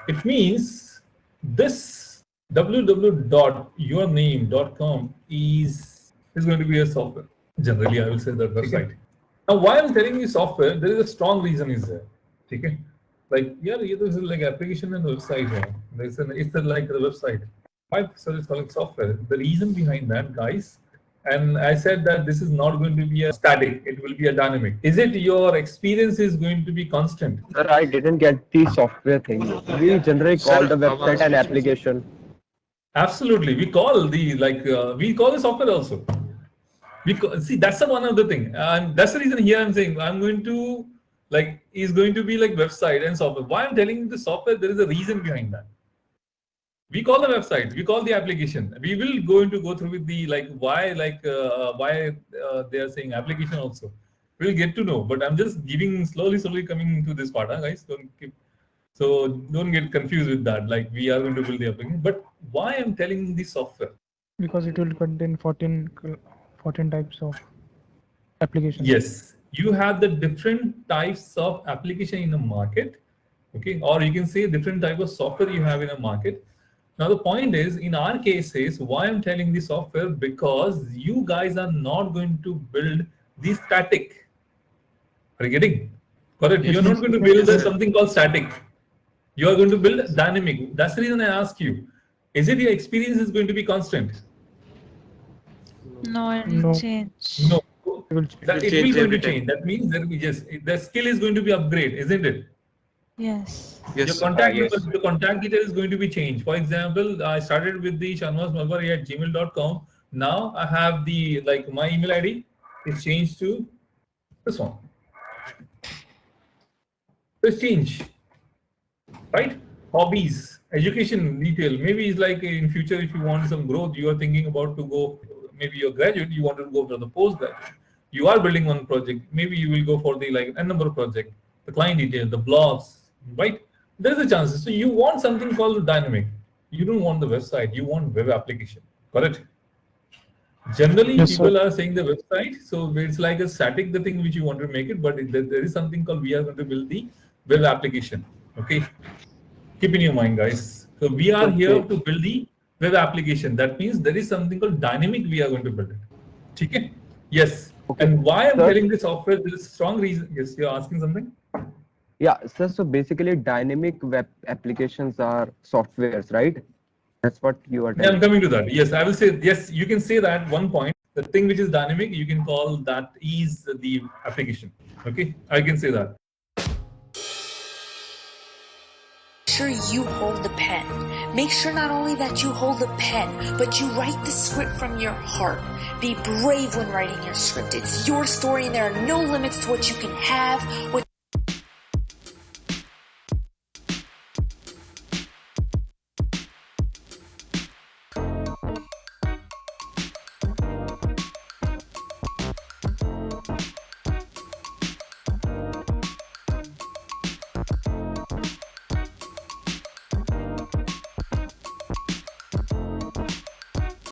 It means this www.yourname.com is going to be a software. Generally, I will say that website. Now, why I'm telling you software, there is a strong reason is there. Okay? Like, yeah, this is like application and website. It's like the website. Why so it's called software? The reason behind that, guys, and I said that this is not going to be a static, it will be a dynamic. Is it your experience is going to be constant? Sir, I didn't get the software thing. We generally call the website an application. Absolutely. We call the we call the software also. See, that's the one other thing. And that's the reason here I'm saying I'm going to is going to be like website and software. Why I'm telling you the software, there is a reason behind that. We call the website, we call the application. We will go through with the why they are saying application also. We'll get to know, but I'm just giving slowly coming into this part, guys. Don't get confused with that. Like we are going to build the application, but why I'm telling the software? Because it will contain 14 types of applications. Yes, you have the different types of application in the market, okay, or you can say different type of software you have in a market. Now the point is, in our cases, why I'm telling the software, because you guys are not going to build the static. Are you getting? Correct. You're not going to build something called static. You are going to build dynamic. That's the reason I ask you. Is it your experience is going to be constant? No, it will change. No. It will going to change. That means that the skill is going to be upgrade, isn't it? Yes. Your contact detail is going to be changed. For example, I started with the shanvasmalbari@gmail.com. Now I have the my email ID is changed to this one. It's change, right? Hobbies, education detail. Maybe it's like in future if you want some growth, you are thinking about to go. Maybe you're graduate, you want to go for the postgraduate. You are building one project. Maybe you will go for the a number of project. The client detail, the blogs, right? There's a chance. So you want something called dynamic. You don't want the website. You want web application. Correct? Generally, people are saying the website. So it's like a static, the thing which you want to make it. But there is something called we are going to build the web application. Okay? Keep in your mind, guys. So we are here to build the web application. That means there is something called dynamic we are going to build it. Okay? Yes. Okay. And why I'm telling this software, there is a strong reason. Yes, you're asking something? Yeah, sir, so basically dynamic web applications are softwares, right? That's what you are telling. Yeah, I'm coming to that. Yes, I will say, yes, you can say that one point. The thing which is dynamic, you can call that is the application. Okay, I can say that. Make sure you hold the pen. Make sure not only that you hold the pen, but you write the script from your heart. Be brave when writing your script. It's your story and there are no limits to what you can have.